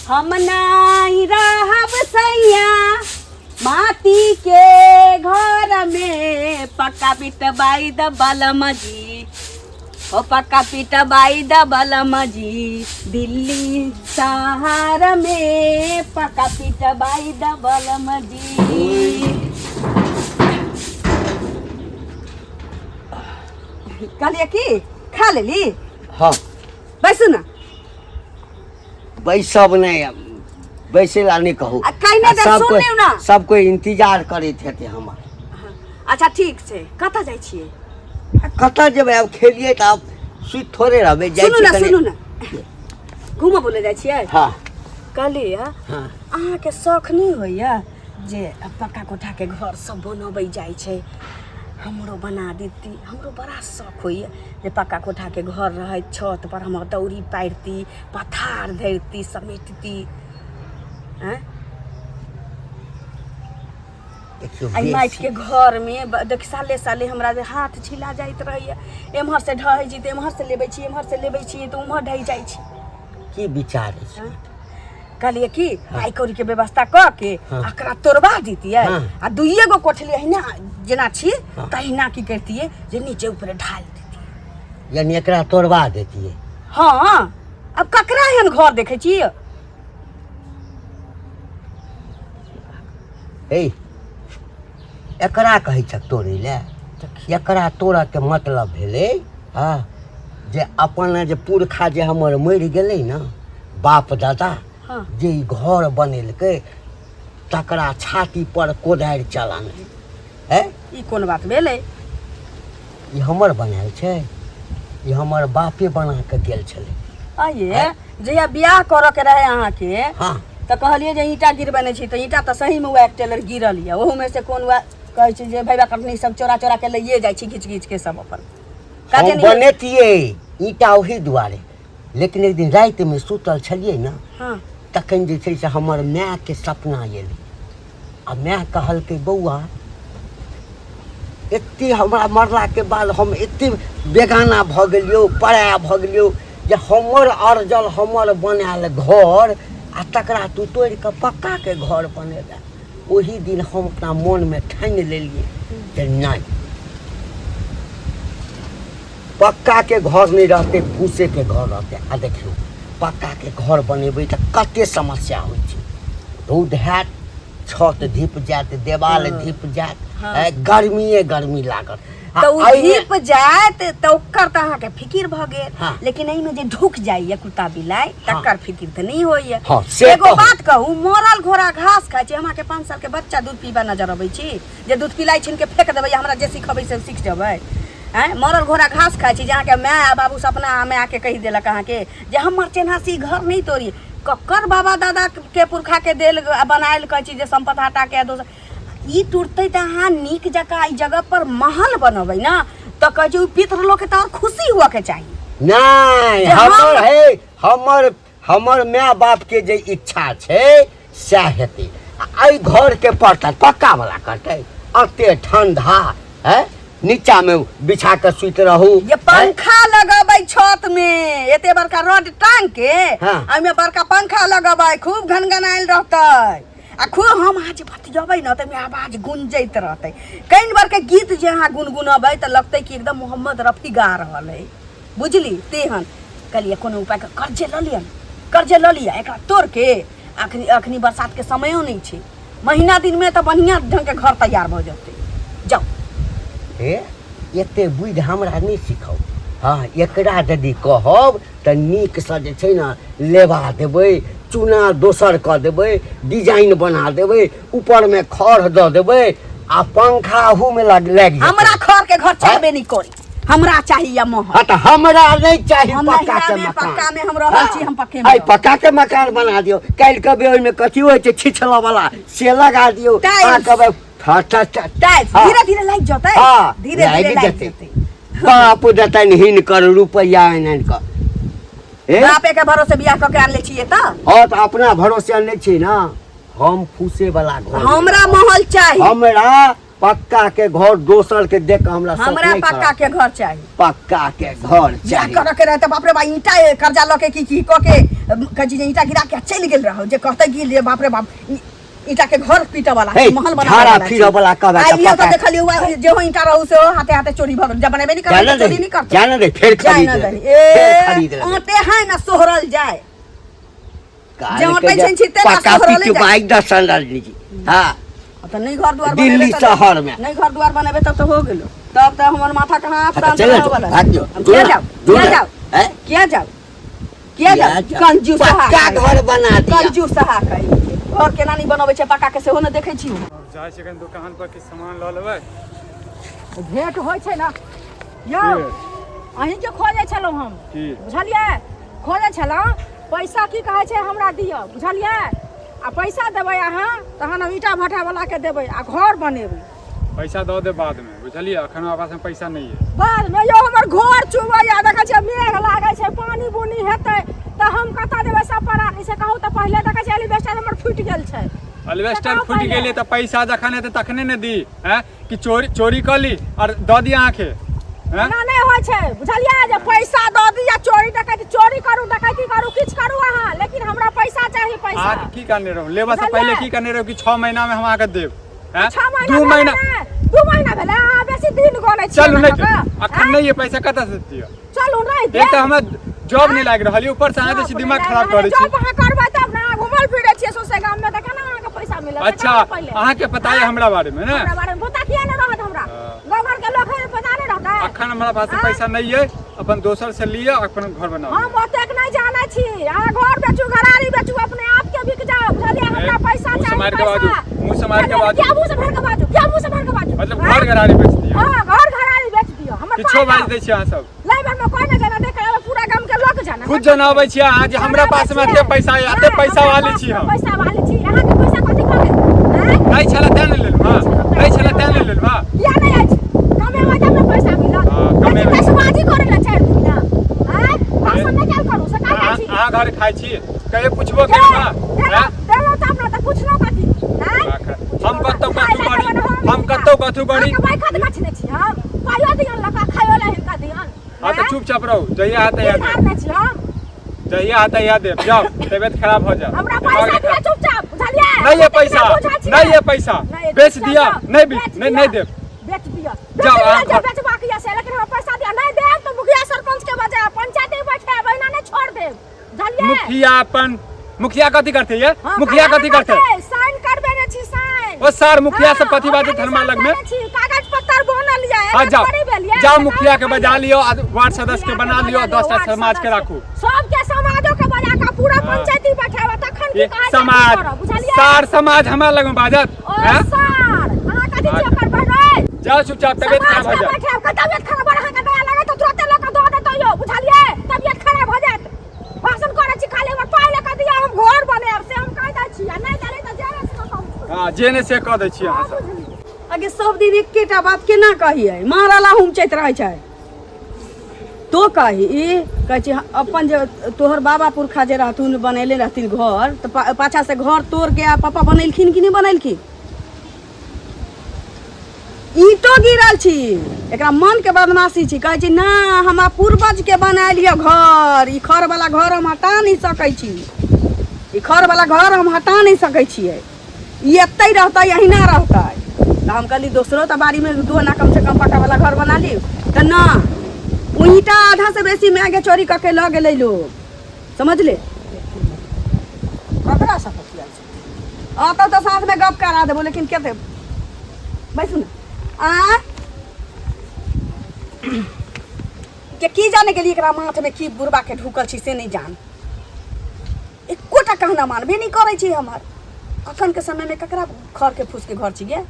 हम नाही रहब सैया माटी के घर में पक्का पिटबाई द बलम जी ओ पक्का पिटबाई द बलम जी दिल्ली शहर में पक्का पिटबाई द बलम जी। कहलिए की खा लेली? हाँ बैसू ना। बैसब नहीं बैसे ला नहीं कहू सब कोई इंतजार करैत हेतै हमर। अच्छा ठीक छै कतऽ जाइ छियै? कतऽ जेबै अब खेलिए त अब सुइत थोड़े रहबै जाइ छी। सुनू ना घूमऽ बोले जाइ छियै? हाँ कहलिए हाँ अहाँ के शौक नहीं होइया जे पक्का कोठा के घर सब बनबै जाइ छै? हमरो बना देती। हमरो बड़ा शौक होइए जे पक्का कोठा के घर रहे छत पर हम दौरी पारती पथार धरती समेटती। आई माटि के घर में देख साले साले हमरा जे हाथ छिला जाइत रहैया एम्हर से ढह छी त एम्हर से लेबै छी एम्हर से लेबै छी त उम्हर ढहि जाइ छी। की विचार छै? कहलिए कि पाई कौड़ी के व्यवस्था क के एकरा तोड़वा दीतिए आ दुइये गो कोठली अहिना जेना छी तहिना की करतिए जे नीचे ऊपर ढाल देतिए। यानी एकरा तोड़वा देतिए? हाँ अब ककरा एहन घर देखे छी? ए एकरा कहै छ तोड़ै ले? एकरा तोड़ा के मतलब भेलै हाँ जे अपन जे पुरखा जे हमर मरि गेलै ना बाप दादा जे घर बनेलकै तकरा छाती पर कोदारि चलाने है। ई कोन बात भेलै? ई हमर बनायल छै? ई हमर बापे बना के गेल छलै। आइए जहिया बियाह करऽ के रहे अहाँ के हाँ त कहलिए जे ईटा गिरबने छी त ईटा त सही में एक टेलर गिरल ये ओहू में से कोन कहै छी जे भैया कटनी सब चोरा चोरा के लइए जाइ छी घिच घिच के सब अपन हम बनेतिए ईटा ओही दुआरे। लेकिन एक दिन रात में सुतल छलिए ना तखन जे छै से हमर माय के सपना एलै आ माय कहलकै बौआ एते हमरा मरला के बाद हम एते बेगाना भ गेलियो पराया भ गेलियो जे हमर अर्जल हमर बनायल घर आ तकरा तू तोड़ के पक्का के घर बनेला। वही दिन हम अपना मन में ठानि लेलिए जे नहीं पक्का के घर नहीं रहते फूसे के घर रहते। आ देखियो पक्का के घर बनेबै त कते समस्या होइ छै। रौद हैत छत धीप जात देवाल धीप जात गर्मी लागत तो धीप जात तो ओकर त अहाँ के फिकिर भ गेल। लेकिन एहि में जे ढुक जाइए कुत्ता बिलाई तकर फिकिर त नहीं होइए। एगो बात कहू मरल घोड़ा घास खाइ छै हमरा के 5 साल के बच्चा दूध पीबा नजर अबै छी जे दूध पिलाई छिन के फेंक देबै हमरा जे सिखबै से सीख जेबै? मरल घोड़ा घास खाइ छी जहाँ के माय बाबू सपना में आके कही देलक अहाँ के जे हमर चेन्हासी घर नहीं तोड़ी ककर बाबा दादा के पुरखा के देल बनायल कहै छी जे संपत्ति हटा के दोसर ई टूटते त अहाँ नीक जगह ई जगह पर महल बनबै ना त कहै छी पितर लोग के त और खुशी हुआ के चाहिए। नहीं हमर है हमर माय बाप के जे इच्छा छै सएह हेतै। आई घर के पड़ता पक्का वाला करतै? अते ठंडा है नीचा में बिछा के सुत रहू ये पंखा लगबै छत में एते बड़का रड टांग के आई में बड़का पंखा लगबै खूब घनघनाइल रहतै आ खूब हम आज बतियबै न त में आवाज गूंजैत रहतै। कई बार के गीत जे अहाँ गुनगुनबै त लगतै कि एकदम मोहम्मद रफी गा रहल है बुझली तेहन। कहलिए कोनो उपाय कर्जे ल लिया एकरा तोड़ के अखनी बरसात के समयो नहीं छै महीना दिन में त बढ़िया ढंग के घर तैयार भ जतै। जाओ एते बुद्धि हमरा नहीं सिखाओ। हाँ एकरा यदि कहब त नीक से जे छै ना लेबा देबै चूना दोसर क देबै डिजाइन बना देबै ऊपर में खड़ द देबै आ पंखा हु में लग हमरा खड़ के घर चाहबे नहीं करी हमरा चाहिए महल। त हमरा नहीं चाहिए पक्का के मकान। पक्का में हम रहल छी हम पक्के में। आई पक्का के मकान बना दियो काल कबे ओइ में कथि होय छै छिछला वाला से लगा दियो आ कबे धीरे धीरे लाग जतै धीरे धीरे लाग जतै। बाप दतन हिन कर रुपया आनन का बापे के भरोसे बियाह क के आन ले छिए त? हां त अपना भरोसे आन ले छी ना हम फूसे वाला घर हमरा महल चाहिए। हमरा पक्का के घर दोसर के देख हमरा पक्का के घर चाहिए। पक्का के घर चाहिए करे के रहते बाप रे बा ईटा कर्जा ल के की क के कजी ईटा गिरा के चल गेल रहो जे कहते कि ले बाप रे बाप ईटा के घर पीटा वाला महल बना झाड़ा फिर वाला कहबा आइलियो तो देखलियो जे हो ईटा रहू से हाथे हाथे चोरी भ गेल जब बनेबे नहीं कर चोरी नहीं करता जाने दे फिर खरीद ए आटे है ना सोहरल जाए जे आटे छन छिते ना सोहरल जाए बाइक 10 साल लीजिए हां तो नहीं घर द्वार दिल्ली शहर में नहीं घर द्वार बनेबे तब तो हो गेलो तब तो हमर माथा कहां प्रांत वाला भाग जाओ क्या जाओ क्या जाओ क्या जाओ कंजूस पक्का घर बना दिया कंजूस सहा कही घर केना नहीं बनबै छै पक्का के सेहो न देखै छी जाय छै कन दुकान पर कि सामान ल लेबै भेंट होय छै ना यौ अहीं के खोजै छलौ हम बुझलियै खोजै छलौ पैसा की कहै छै हमरा दियौ बुझलियै आ पैसा देबै अहाँ तहन हम ईटा भट्ठा वाला के देबै आ घर बनेबै पैसा दऽ दे बाद में बुझलियै अखन हमरा पास में पैसा नहीं है बाद में यौ हमर घर चुबैया देखै छै मेघ लागै छै पानी बुनी हेतै त हम कता देबै सब परानी से कहू त पहिले देखै छै एलिवेस्टर हमर फुटि गेल छै एलिवेस्टर फुटि गेलै त पैसा जखन हेतै तखने ने दी हैं कि चोरी कली और दऽ दी अहाँ के ना नहीं होय छै बुझलियै जे पैसा दऽ दी या चोरी करू डकैती करू किछ करू अहाँ लेकिन हमरा पैसा चाही पैसा अहाँ की करने रहू लेबा से पहले की करने रहू कि 6 महीना में हम अहाँ के देब हैं 2 महीना भेलै अहाँ बेसी दिन गनै छी चलू नहीं अखन नहीं है पैसा कतऽ से दियौ चलू नहीं एक त हमरा जॉब नहीं लाग रहल ऊपर से अहाँ जे दिमाग खराब करै छी जॉब अहाँ करबै तब ना घुमल फिरै छियै सोसे गाम में त केना अहाँ के पैसा मिलत अच्छा अहाँ के पता है हमरा बारे में ना हमरा बारे में पता किया नहीं रहत हमरा गाँव घर के लोग है पता नहीं रहता अखन हमरा पास पैसा नहीं है अपन दोसर से लिए अपन घर बनाओ हम ओतेक नहीं जानै छी अहाँ घर बेचू घरारी बेचू अपने आप के बिक जाओ बुझलियै हमरा पैसा चाहिए मुंह से मार के बाजू क्या मुंह से भर के बाजू क्या मुंह से भर के बाजू मतलब घर घरारी बेच दियो हां घर घरारी बेच दियो हमर किछो बाज दै छी अहाँ सब लाइबर में कोई नहीं जाना देखे पूरा गांव के लोग जाना खुद जनाबै छी अहाँ जे हमरा पास में एते पैसा है एते पैसा वाली छी हम पैसा वाली छी अहाँ के पैसा कथि कहबै हैं नहीं छला तै नहीं लेल हां नहीं छला तै नहीं लेल हां या नहीं अछि कमे में तब पैसा मिलत कमे में समाजी करे ला चाहि दिन ना हैं भाषण में क्या करू से का छी अहाँ घर खाइ छी कहे पुछबो के ना हैं देलो त अपना त पुछलो कथि हैं हम कतौ कथु गड़ी भाई खत गछने छी हम पायो दियन लका खायो ला हिनका दियन हां तो चुपचाप रहू जहिया आता याद मारने छी हम जहिया आता याद दे जाओ तबियत खराब हो जा हमरा पैसा दिया चुपचाप बुझलिए नहीं है पैसा नहीं है पैसा बेच दिया नहीं दे बेच दिया जाओ जब बेचबा किया से लेकिन हम पैसा दिया नहीं देब तो मुखिया सरपंच के बजाय पंचायत में बैठे बहिना नहीं छोड़ देब बुझलिए मुखिया कथी करते ये मुखिया कथी करते साइन करबे ने छी साइन ओ सर मुखिया से कथी बात धर्मा लग में कागज पत्तर बनल लिया हां जाओ मुखिया के बजा लियो वार्ड सदस्य के बना लियो 10टा समाज के राखू सब के समाजों के बजा का पूरा पंचायती बैठावा तखन की काज समाज सार समाज हमरा लग में बाजत हैं सर अहाँ कथी चक्कर बढ़ै जाओ चुपचाप तबियत खराब हो जा तबियत खराब अहाँ के दया लगे तो तुरंत लोग दो देतो यो बुझलिए तबियत खराब हो जात भाषण करे छी खाली हमर पाइ लेके दिया हम घर बनेब से हम कह दै छी आ नहीं जाने त जेने से कहू हां जेने से कह दै छी अहाँ सब आगे सब दिन एकेटा बात केना कहिए मारला हम चैत रहै छै तो कही ई कहै छी अपन जे तोहर बाबा पुरखा जे रहथुन बनेले रहथिन घर तो पाछा से घर तोड़ के आ पापा बनेलखिन कि नहीं बनेलखिन ईटो गिरल छी एकरा मन के बदमाशी छी कहै छी ना हमरा पूर्वज के बनालियो घर ई खर वाला घर हम हटा नहीं सकै छी ई खर वाला घर हम हटा नहीं सकै छियै ई एतै रहतै अहिना रहतै तो हम कहली दोसरो तो बाड़ी में दो ना कम से कम पक्का वाला घर बना ली तो ना ईटा आधा से बेसी में आगे चोरी करके ल गेलै लोग समझ ले ककरा सब आता तो साथ में गप करा देबो लेकिन के बैसू ना की जाने के लिए एकरा माथ में की बुरबा के ढुकल छी से नहीं जान एकोटा कहना मानबे नहीं करे छी हमर अखन के समय में ककरा खर के फूस के घर छिए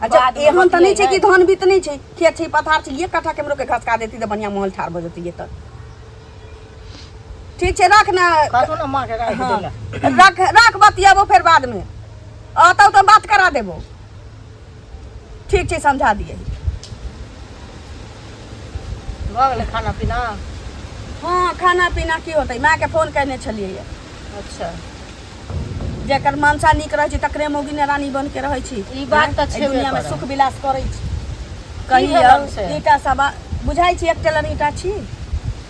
अच्छा एहन त नहीं छै कि धन बीत नहीं छै खेत छै पथार छै 1 कट्ठा केमरो के घसका देती त बढ़िया महल ठाड़ भ जतिए त ठीक छै रख ना काटू ना मां के रख बतियाबो फिर बाद में आतौ तो बात करा देबो ठीक छै समझा दिए भगले खाना पीना हां खाना पीना की होतै मां के फोन करने छलिए अच्छा जेकर मनसा निक रहै छी तकरे मोगी ने रानी बन के रहै छी ई बात त छै दुनिया में सुख विलास करै छी कहियो ईटा सब बुझाई छी एक टेलर ईटा छी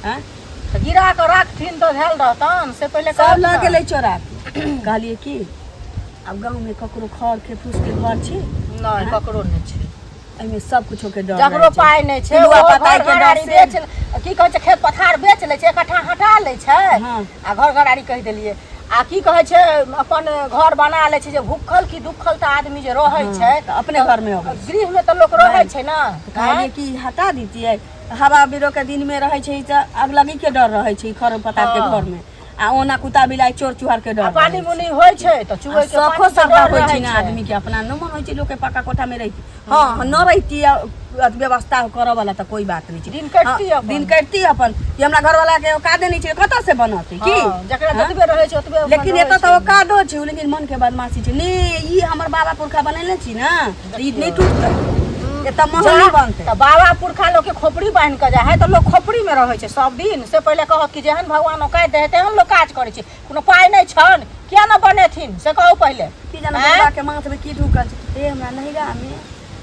हैं तो गिरा के राखथिन तो धेल रहतन से पहले सब कहत लऽ ना। गेलै चोरा के। कहलिए की अब गांव में ककरो खर के फूस के घर छी नहीं ककरो नहीं छै एमे सब कुछो के डर जकरो रहै छै। पाइ नहीं छै पिलुआ ओ पताइ घर के डर घराड़ी से बेच की कहै छै खेत पथार बेच लै छै इकट्ठा हटा लै छै हाँ। आ घर घराड़ी कहि देलिए आ की कहै छै अपन घर बना लै छै जे भूखल की दुखल त आदमी जे रहै छै तऽ अपने घर में अबै गृह में तो लोग रहै छै ना कहलिए कि हटा दीजिए हवा बिरो के दिन में रहै छै त अगलगी के डर रहै छै खर पतार के घर में आ ओना कुत्ता बिलाई चोर चुहार के डर पानी मुनी होइ छै त चुहै के सखो पानी सब डर होइ रहै छै ना छै। आदमी के अपना न मन होइ छै लोग के पक्का कोठा में रहिती हां न रहिती व्यवस्था करऽ वाला त कोई बात नहीं छै दिन कटती हाँ, अपन। दिन कटती अपन कि हमरा घर वाला के कादे नहीं छै कतऽ से बनतै की हाँ, जकरा हाँ? जतबे रहै छै ओतबे अपन लेकिन रहै एतऽ छै। तो कादो छै लेकिन मन के बदमाशी छै ने ई हमर बाबा पुरखा बनेले छी ना ई नहीं टूटतै एतऽ महल बनतै त बाबा पुरखा लोग के खोपड़ी बांध के जाय है त लोग खोपड़ी में रहै छै सब दिन से पहले कहत कि जेहन भगवान औकात दे तेहन लोग काज करै छै कोनो पाइ नहीं छन किया न बनेथिन से कहू पहले की जाने आँय? बाबा के माथ में की ढुकल छै ए हमरा नहिरा में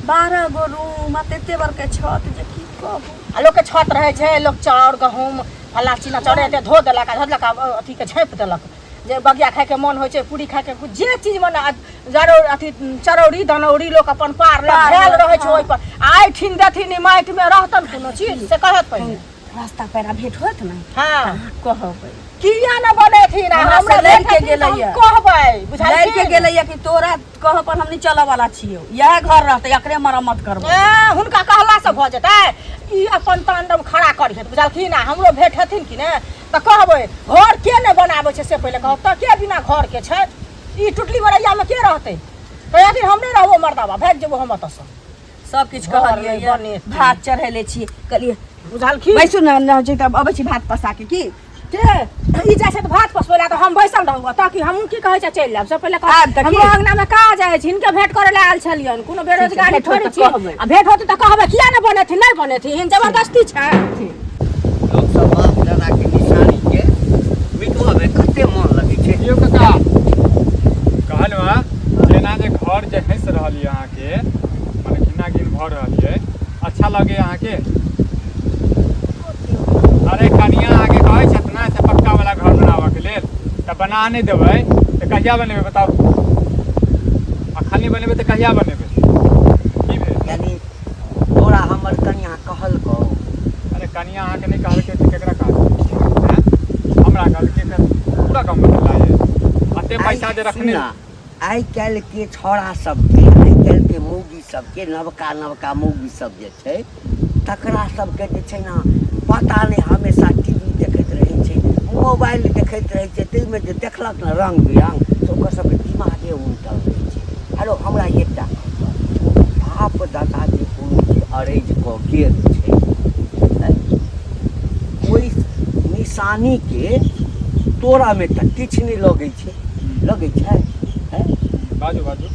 12 गो रूम आ एते बड़ के छत जे की कहू आ लोग के छत रहे छै लोग चाउर गहूम फल्ला चीना चढ़े एते धो देलक आ धोलक आ अथी के झाँप देलक जे बगिया खाए के मन होइ छै पूरी खाए के जे चीज मने जरो अथी चरौड़ी दनौड़ी लोग अपन पार लगायल रहे छै ओइ पर आइ ठिन देथिन माटि में रहतन कोनो चीज से कहत पहिले रास्ता पैरा भेंट होत ना हां कहबै किया न बनेथिन आ हमरा से हमरा लड़ि के के गेलैया। कहबै लड़ बुझाइ के गेलैया कि तोरा कह पर हम नहीं चलऽ वाला छियो यह घर रहतै एकरे मरम्मत करबै हुनका कहला से भ जेतै ई अपन तांडव खड़ा करी बुझलखिन आ हमरो भेट हेथिन कि ने त कहबै घर के ने बनाबै छै से पहिले कहब त के बिना घर के छै ई टुटली मरैया में के रहतै कहथिन हम नहीं रहबो मर्दाबा भाग जेबो हम एतऽ से सब किछ घर कहलिए में बने थी। भात चढ़ेले छी कहलिए बुझलखिन बैसु न जे त अबै छी भात पसा के की के ई जाइ छै त भात पसबैला त हम बैसल रहूँ ताकि हम की कहै छै चलि जाब से पहिले आब तऽ की? हम अंगना में काज जाइ छी हिनके भेंट करे ले आयल छलियन कोनो बेरोजगारी भेंट होत थोड़ी तऽ छी कहबै। आ भेंट होत त कहबै किया ने बनेथिन नहीं बनेथिन जबरदस्ती छै लोग सब बाप दादा के निशानी के मिटवा में कते मन लगे छै यौ काका कहलहुँ हँ जेना जे घर जे हँसि रहल यऽ अहाँके मने घिना घिन भऽ रहल यऽ अच्छा लगे अहाँके अरे कनिया अहाँके कहै छथि ने से पक्का वाला घर बनाबऽके लेल तऽ बना नहि देबै तऽ कहिया बनेबै बताउ अखन नहि बनेबै तऽ कहिया बनेबै की भेल यानी तोरा हमर कनिया कहलकौ अरे कनिया अहाँके नहि कहलकै तऽ केकरा कहलकै हमरा कहलकै तऽ पूरा काम बदला यऽ एते पैसा जे रखने सुना, आइ काल्हि के छौड़ा सबके आइ काल्हि के मौगी सबके नवका नवका मौगी सब जे छै तकरा सबके जे छै ने पता नहीं हमेशा टीवी देखैत रहै छै मोबाइल देखैत रहै छै ताहिमे जे देखलक ने रंग बिरंग तऽ ओकर सबके दिमागे उल्टल रहै छै हेलो हमरा एकटा बाप दादा जे कोनो चीज अरेंज कऽ गेल छै ओहि निशानी के तोरा में तऽ किछु नहीं लगै छै लगै छै बाजू बाजू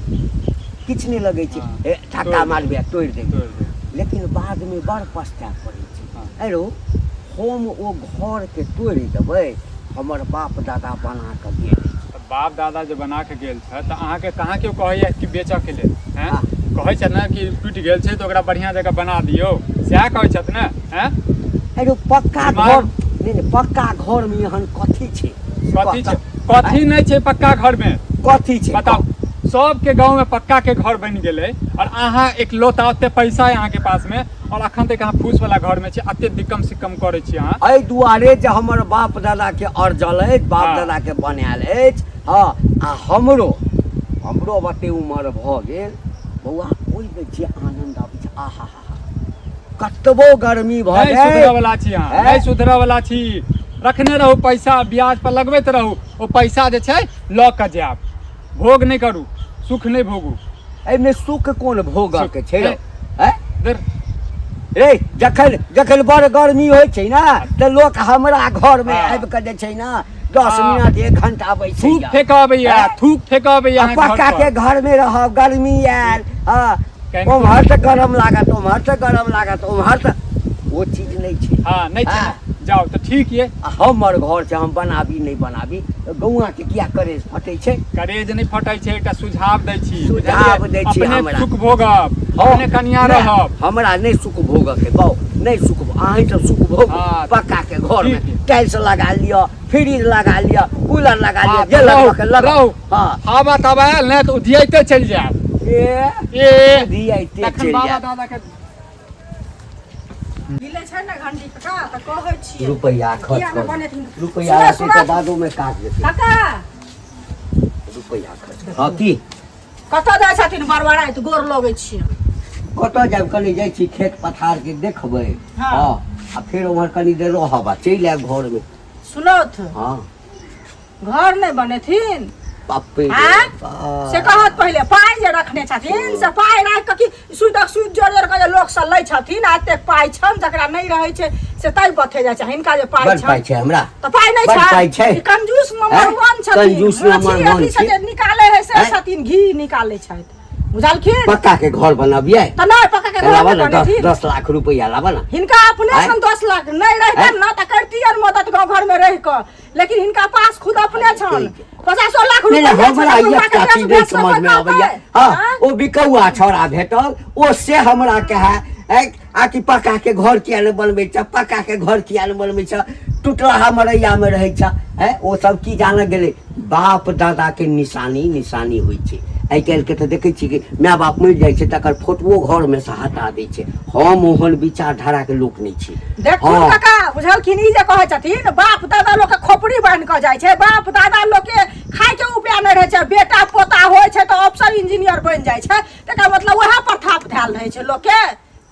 किछु नहीं लगै छै हाँ, धक्का मारबे तोड़ि देबै तोड़ि दे लेकिन बाद में बड़ पछताए पड़ै छै हाँ। अरे हम ओ घर के तोड़ि देबै हमर बाप दादा बना कऽ गेल तऽ बाप दादा जे बना के गेल छै तऽ अहाँके कहाँ केओ कहैया कि बेचऽके लेल हैं हाँ। कहै छथि ने कि टूटि गेल छै तऽ ओकरा बढ़िआँ जगह बना दियौ सएह कहै छथि ने हैं अरे पक्का दिमाग- घर नहीं पक्का घर में एहन कथी छै कथी छै कथी नहीं छै पक्का घर में कथी छै बताओ सबके गांव में पक्का के घर बन गेलै और अहाँ एकलौता ओते पैसा है अहाँके पास में और अखन तक अहाँ फूस वाला घर में छै एते दिक्कम सिक्कम करै छी अहाँ एहि दुआरे जे हमर बाप दादा के अर्जल अछि बाप हाँ। दादा के बनायल अछि हाँ आ हमरो बते उमर भऽ गेल बौआ ओहिमे जे आनंद आबै छै आहा कतबो गर्मी भऽ नहीं जाए सुधरऽ वाला छी अहाँ हैं? नहीं सुधरऽ वाला छी रखने रहू पैसा ब्याज पर लगबैत रहू ओ पैसा जे छै लऽ कऽ जायब भोग नहीं करू सुख नहीं भोगू एहिमे सुख कोन भोगऽ के छै हैं? हैं? इधर रे जखन बड़ गर्मी होइ छै ने तऽ लोक हमरा घर में हाँ। आबि कऽ जे छै ने 10 हाँ। मिनट 1 घंटा बैसै थूक फेंकबैया हैं? थूक फेंकबैया आ पक्का के घर में रहब गर्मी आयल हाँ केहन- ओम्हर से गरम लागत ओम्हर से गरम लागत ओम्हर से वो चीज नहीं छै हाँ नहीं छै हाँ। जाओ तो ठीक ये हमर घर छै हम बनाबी नहीं बनाबी गौआ के किया करे फटे छै करेज नहीं फटै छै एकटा सुझाव दै छी सुझाव दै छी अपने हमरा सुख भोगब अपने कनिया रहब हमरा नहीं सुख भोगक के बाऊ नहीं सुख अहीं सब सुख भोग हाँ, पक्का के घर ठीक में है। टाइल्स लगा लियो फ्रिज लगा लियो कूलर लगा लियो जे रहू, लगा के लगाओ हां हवा तब आयल ने तो उधियाइते चलि जायब ए दियाइते तखन चल बाबा जा दादा के मिले छै ने घंटी का त कहै छियै रुपया खर्च किया न कर बनेथिन? रुपया सुनो, आते सुनो। तो बादो में काट देते काका रुपया खर्च हां की कतऽ जाइ छथिन बरबड़ा त गोर लगै छियै कतऽ जाब कनी जाइ छी खेत पथार के देखबै हाँ। हां आ फिर उम्हर कनी देर रहब आ चलि आयब घर में सुनोथ हां घर नहीं बनेथिन पप्पे हाँ? से कहत पहिले पाइ जे रखने छथिन से पाइ राख के कि सुदक सुद जोड़ जोड़ के जे लोक सब लै छथिन आ एते पाइ छन जकरा नहीं रहै छै से तै बथे जाइ छै हिनका जे पाइ बड़ पाइ छन छै हमरा त पाइ नहीं बड़ छै पाइ छै। ई कंजूस नंबर हैं? 1 छथिन कंजूस नंबर अथी 1 से जे छै। निकाले है से हैं? छथिन घी निकाले छथि बुझलखिन पक्का के घर बनबियै त नहीं पक्का के घर लाबा में ना बनेथिन 10 लाख रुपया लाबा ना हिनका अपने हैं? छन 10 लाख नहीं रहतन हैं? ना त करतियन मदद गांव घर में रह क लेकिन हिनका पास खुद अपने छन 50 लाख नहीं रुपया हमरा छन, ये हुनका के काची बेच नहीं बेच समझ में सकबै आबैया कहबै? हां हैं? ओ बिकौआ छोरा भेटल ओ से हमरा कहे आ कि पक्का के घर किया न बनबै छ पक्का के घर किया न बनबै छ टुटला मरैया में रहै छ है ओ सब की जान गेलै बाप दादा के निशानी होइ छै आइ काल्हि के तऽ देखै छी कि माय बाप मरि जाइ छै तकर फोटो घर में से हटा दै छै हम ओहन विचारधारा के लोक नहीं छी देखू हाँ। काका बुझलखिन ई जे कहै छथिन बाप दादा लोग के खोपड़ी बांध के जाइ छै बाप दादा लोग के खाय के उपाय नहीं रहे छै बेटा पोता होइ छै तो अफसर इंजीनियर बन जाइ छै तकर मतलब वएह पर थाप धैल रहे छै लोग के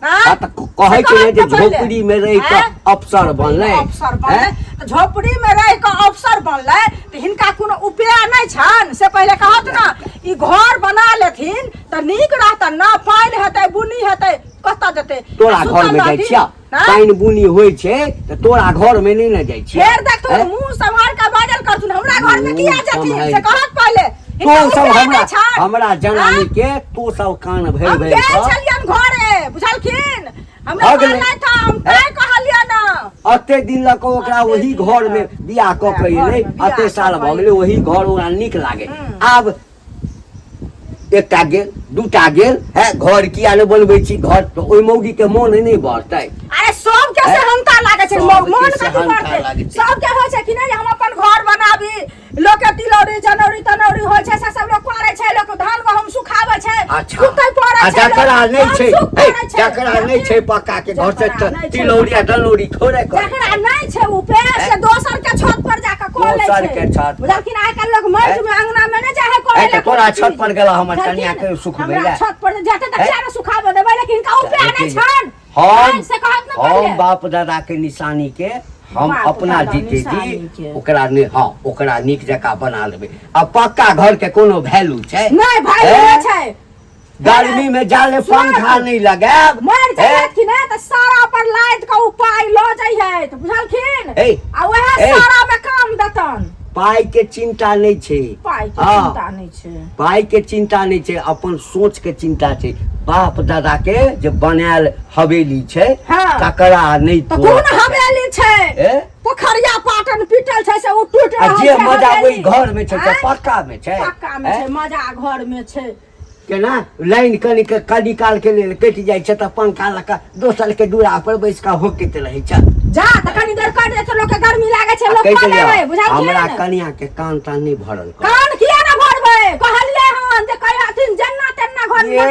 आ तऽ कहै छै ने जे झोपड़ी में रहि के अफसर बनलै अफसर बनलै त झोपड़ी में रह के अफसर बनलै त हिनका कोनो उपाय नहीं छन से पहिले कहत ना ई घर बना लेथिन त नीक रहतन ना पानि हेतै बुनी हेतै कतऽ जेतै तोरा घर में जाइ छिया पानि बुनी होइ छै तऽ तोरा घर में नहीं न जाइ छिया फेर देख तू मुंह संभाल के बाजल करथुन हमरा घर में किया जेथिन से कहत पहिले तो सब हमरा जनानी के तो सब कान भरि हम भरि गेल छलियन घरे बुझलखिन हमरा भऽ घर गेलै। नहीं था हम काय कहलिया ना अते दिन लग ओकरा वही घर में बियाह कऽ के एलै अते साल भऽ गेलै वही घर ओकरा नीक लागे आब एकटा गेल दूटा गेल है घर किया ने बनबै छी घर तो ओइ मौगी के मोन नहीं बढ़तै अरे सब के सेहनता लागे छै सबके मन सेहनता कथि लागे करते छै। सब के होय छै कि नहीं हम अपन घर बनाबी लोग के तिलौरी जनौरी तनौरी होय छै से सब लोग करे छै लोग धान गहूम सुखाबै छै अच्छा सुतै पड़ै आ छै जकरा लोग, नहीं हम छै सुख पड़ै छै। जकरा नहीं छै पक्का के घर से जकरा नहीं छै। तिलौरिया दलौरी थोड़े कर जकरा नहीं छै उ पे से दोसर के छत पर जाके कर लै दोसर छै के छत पर। बुझलखिन आइ काल्हि लोग मर्द में अंगना में नहीं जाहे करे है तऽ तोरा छत पर गेला हमर कनिया के सुखबै हमरा ले छत पर जाते त किया न सुखाबे देबै लेकिन का उपाय नहीं छन हम से कहत न पहिले हम बाप दादा के निशानी के हम बाप अपना दादा जीते निशानी जी के। ओकरा नीक जकाँ बना लेबै आ पक्का घर के कोनो वैल्यू छै नहीं भाई हैं? नहीं छै गर्मी में जाले पंखा नहीं लगाएब मर जायत कि नहीं त सारा पर लाइट का उपाय ल जाइए त बुझलखिन ए, आ वह ए। सारा में काम देतन पाई के चिंता नहीं छै पाई के हाँ। चिंता नहीं छै पाई के चिंता नहीं छै अपन सोच के चिंता छै बाप दादा के जे बनायल हवेली छै हाँ। तकरा नहीं त कोन हवेली छै ए? पोखरिया पाटन पीटल छै से उ टूट आ रहल जे छै मजा हवेली। ओइ घर में छै से हैं? पक्का में छै पक्का में हैं? छै मजा घर में छै केना लाइन कनी काल के लेल कटि जाइ छै त पंखा लगा दोसर के दूरा पर बैस के होकैत रहै छै जा त कनी देर कट दे त लोग के गर्मी लागे छै लोग कहि खा देलियै, लेबै बुझलखिन हमरा कनिया के कान तान नहीं भरल कर। कान किया न भरबै कहलिए हन जे कहथिन जन्ना तेन्ना घर में ये।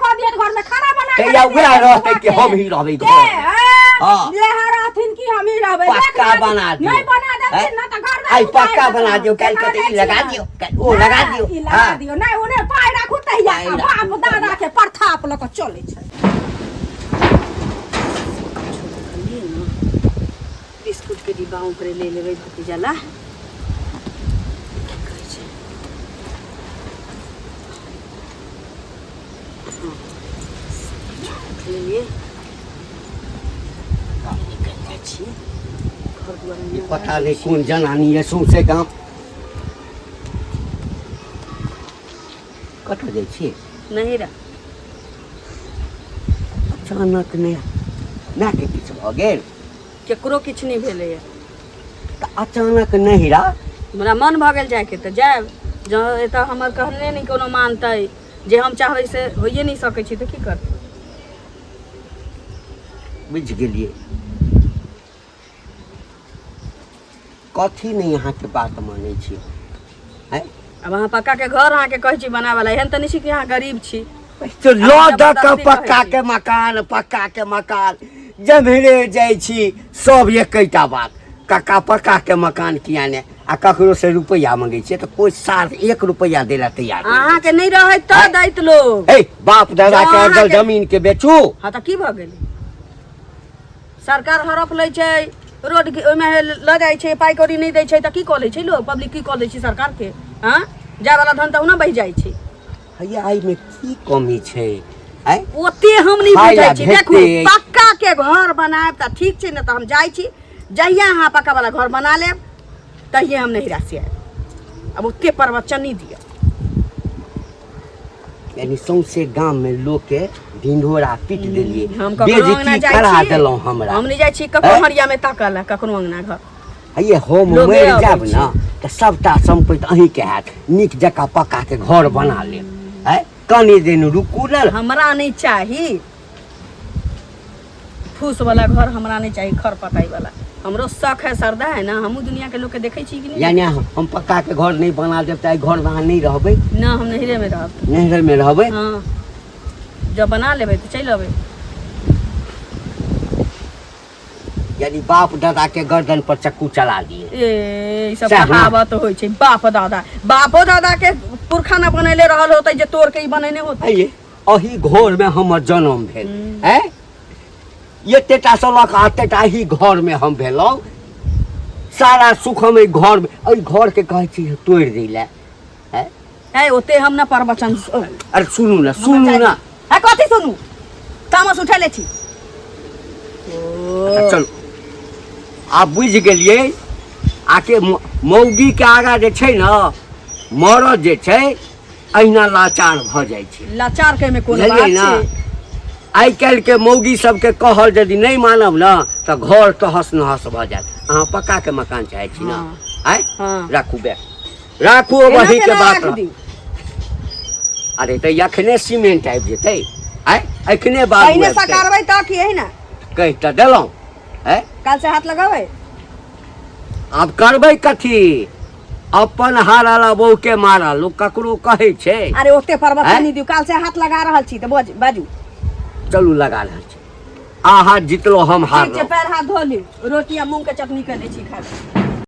कह दियत घर में खाना बना के तैया रख वएह दियत रहतै घर कि में। हम ही रहबै घर के, में। हाँ। हाँ। ये रहथिन कि हम ही रहबै पक्का बना दियो नहीं बना देथिन हैं? न त घर में आई उतार पक्का देथिन। बना दियो काल बना के ई दै लगा छियै। दियो ओ लगा दियो ई लगा हाँ। दियो नहीं ओने पाय राखू तहिया पाय का राखू, बाप दादा के प्रथाप ल के चलै छै बिस्कुट के डिब्बा ऊपर ले लेबै भतीजा ला ले लिए निकल जाइ छियै घर दुआर ई पता नहीं कौन जनानी है सौंसे गाँव कतऽ जाइ छियै नहीं रा अचानक ने माय के किछु भऽ गेल केकरो किछु नहीं भेले है। तो अचानक नहिरा हमरा मन भ गेल जाए के तो जाएब। जहाँ एतऽ हमर कहने नहीं कोनो मानतै, जे हम चाहबै से होइए नहीं सकै छी तो की करतै। बुझ गेलिए कथी नहीं यहाँ के बात माने छी हैं। अब अहाँ पक्का के घर अहाँ के कहै छी बनावला, एहन तऽ नहीं छी कि अहाँ गरीब छी। तो लो अहाँ द जबरदस्ती पक्का कहै के मकान, पक्का के मकान जमहरे जाय छी सब एकैटा बात। कक्का पक्का के मकान किया ने आ ककरो से रुपया मांगे छी तो कोई साथ 1 रुपया देला तैयार नहीं। अहाँ के नहीं रहै तऽ दैत लोग। ए बाप दादा जँ के अहाँ अगर के- जमीन के बेचू हाँ तऽ की भ गेलै। सरकार हड़प लै छै, रोड ओहिमे लऽ जाइ छै, पाइ कौड़ी नहीं दै छै तऽ की कऽ लै छै लोग, पब्लिक की कऽ दै छै सरकार के। हाँ जाय वाला धन तऽ ओना बहि जाइ छै। हैया आई में की कमी छै हैं। ओते हम नहीं खाय बुझै ला छी। देखू भेटतै। पक्का के घर बनाएब तऽ ठीक छै, न तऽ हम जाइ छी। जहिया अहाँ पक्का वाला घर बना लेब तहिए हम नहीं राशि आएब। अब ओते प्रवचन नहीं दिया। यानी सौंसे गांव में लोग के ढिंढोरा पीट देलिए, हम ककरो अंगना बेइज्जती जाइ करा छी, देलौं हमरा। हम नहीं जाइ छी ककरो हरिया में ताकल ककरो अंगना घर। हैये हम लोगे मरि अबै जाब छै। ना तऽ सबटा सम्पत्ति अहीं के हैत। नीक जकाँ पक्का के घर बना लेब हैं। कनी दिन रुकू न। हमरा नहीं चाही फूस वाला घर, हमरा नहीं चाही खरपटाई वाला। हमरो शौक है, श्रद्धा है ना, हमहू दुनिया के लोग के देखे छी कि नहीं। यानी हम पक्का के घर नहीं बना देब तऽ घर में अहाँ नहीं रहबै, ना हम नहिरे में रहब। नहर में रहबै। हाँ जब बना लेबै तो चल अबै। यानी बाप दादा के गर्दन पर चक्कू चला दिए। ए ई सब सएह ना? कहावत होइ छै। बापो दादा के पुरखा न बनैले रहल होतै जे तोड़ के ई बनेने होतै। हैये अही घर में हमर जन्म भेल हैं। एतेटा से लऽ कऽ एतेटा ही घर में हम भेलौं। सारा सुख हम एहि घर में, एहि घर के कहै छी तोड़ि दै लए हैं। है ओते हम न प्रवचन अरे सुनू ना है कथी सुनू, तामस उठा ले छी। अच्छा, चलू आप बुझ गेलिए। आके मौगी के आगा जे छै न मरद जे छै अहिना लाचार भऽ जाइ छै। लाचार के में कोन बुझलियै बात ना? छै। आइ काल्हि के मौगी सबके कहल यदि नहीं मानब न तऽ घर तहस नहस भऽ जायत। अहाँ पक्का के मकान चाहै छी न। हाँ। आय हाँ। राखू बे राखू एना वही के केना बात राख रह। दी? अरे तऽ अखने सीमेंट आबि जेतै। आय अखने बात पहिने सकारबै तऽ की है ना। कहि तऽ देलौं है। काल से हाथ लगाबै। आब करबै कथी, अपन हारला बहू के मारा लोग ककरो कहै छै। अरे ओते प्रवचन हैं? नहीं दियौ, काल से हाथ लगा रहल छी तऽ बाजू। चलू लगा रहल छी। अहाँ जीतलो हम ठीक छै, हारलौं। पैर हाथ धो ली, रोटी आ मूंग के चटनी कर लै छी खा।